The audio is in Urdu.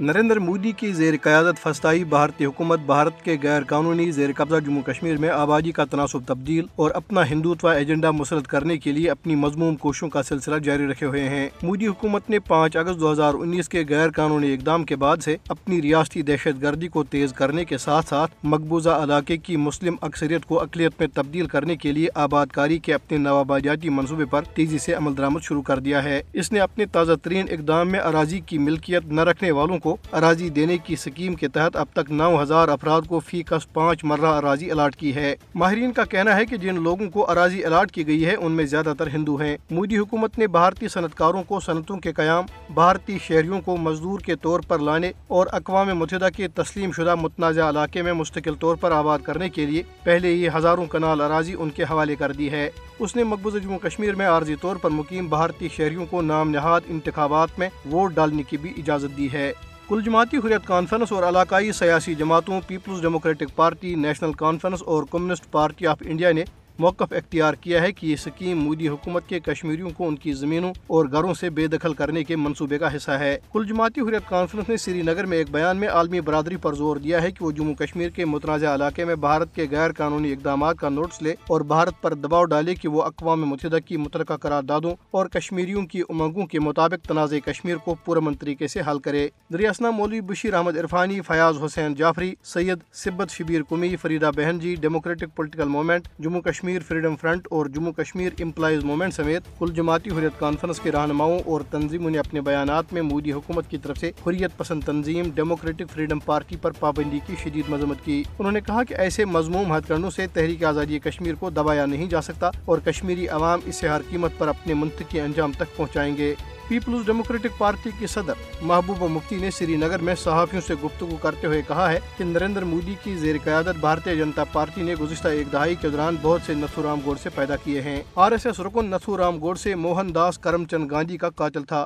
نریندر مودی کی زیر قیادت فسطائی بھارتی حکومت بھارت کے غیر قانونی زیر قبضہ جموں کشمیر میں آبادی کا تناسب تبدیل اور اپنا ہندوتوا ایجنڈا مسلط کرنے کے لیے اپنی مذموم کوششوں کا سلسلہ جاری رکھے ہوئے ہیں۔ مودی حکومت نے 5 اگست 2019 کے غیر قانونی اقدام کے بعد سے اپنی ریاستی دہشت گردی کو تیز کرنے کے ساتھ ساتھ مقبوضہ علاقے کی مسلم اکثریت کو اقلیت میں تبدیل کرنے کے لیے آباد کاری کے اپنے نوآبادیاتی منصوبے پر تیزی سے عمل درآمد شروع کر دیا ہے۔ اس نے اپنے تازہ ترین اقدام میں اراضی کی ملکیت نہ رکھنے والوں کو اراضی دینے کی اسکیم کے تحت اب تک 9000 افراد کو فی کس 5 مرلہ اراضی الاٹ کی ہے۔ ماہرین کا کہنا ہے کہ جن لوگوں کو اراضی الاٹ کی گئی ہے ان میں زیادہ تر ہندو ہیں۔ مودی حکومت نے بھارتی صنعت کاروں کو صنعتوں کے قیام، بھارتی شہریوں کو مزدور کے طور پر لانے اور اقوام متحدہ کے تسلیم شدہ متنازع علاقے میں مستقل طور پر آباد کرنے کے لیے پہلے ہی ہزاروں کنال اراضی ان کے حوالے کر دی ہے۔ اس نے مقبوضہ جموں کشمیر میں عارضی طور پر مقیم بھارتی شہریوں کو نام نہاد انتخابات میں ووٹ ڈالنے کی بھی اجازت دی ہے۔ کل جماعتی حریت کانفرنس اور علاقائی سیاسی جماعتوں پیپلز ڈیموکریٹک پارٹی، نیشنل کانفرنس اور کمیونسٹ پارٹی آف انڈیا نے موقف اختیار کیا ہے کہ یہ اسکیم مودی حکومت کے کشمیریوں کو ان کی زمینوں اور گھروں سے بے دخل کرنے کے منصوبے کا حصہ ہے۔ کل جماعتی حریت کانفرنس نے سری نگر میں ایک بیان میں عالمی برادری پر زور دیا ہے کہ وہ جموں کشمیر کے متنازع علاقے میں بھارت کے غیر قانونی اقدامات کا نوٹس لے اور بھارت پر دباؤ ڈالے کہ وہ اقوام متحدہ کی متعلقہ قراردادوں اور کشمیریوں کی امنگوں کے مطابق تنازع کشمیر کو پرامن طریقے سے حل کرے۔ دریاسنا مولوی بشیر احمد عرفانی، فیاض حسین جعفری، سید سبت شبیر قمی، فریدہ بہن ji, democratic political movement Jammu Kashmir freedom front اور جموں کشمیر امپلائیز موومنٹ سمیت کل جماعتی حریت کانفرنس کے رہنماؤں اور تنظیموں نے اپنے بیانات میں مودی حکومت کی طرف سے حریت پسند تنظیم ڈیموکریٹک فریڈم پارٹی پر پابندی کی شدید مذمت کی۔ انہوں نے کہا کہ ایسے مذموم ہتھ کنڈوں سے تحریک آزادی کشمیر کو دبایا نہیں جا سکتا اور کشمیری عوام اسے ہر قیمت پر اپنے منطقی انجام تک پہنچائیں گے۔ پیپلز ڈیموکریٹک پارٹی کی صدر محبوبہ مفتی نے سری نگر میں صحافیوں سے گفتگو کرتے ہوئے کہا ہے کہ نریندر مودی کی زیر قیادت بھارتیہ جنتا پارٹی نے گزشتہ ایک دہائی کے دوران بہت سے نتھو رام گوڈسے پیدا کیے ہیں۔ RSS رکن نتھو رام گوڈسے موہن داس کرم چند گاندھی کا قاتل تھا۔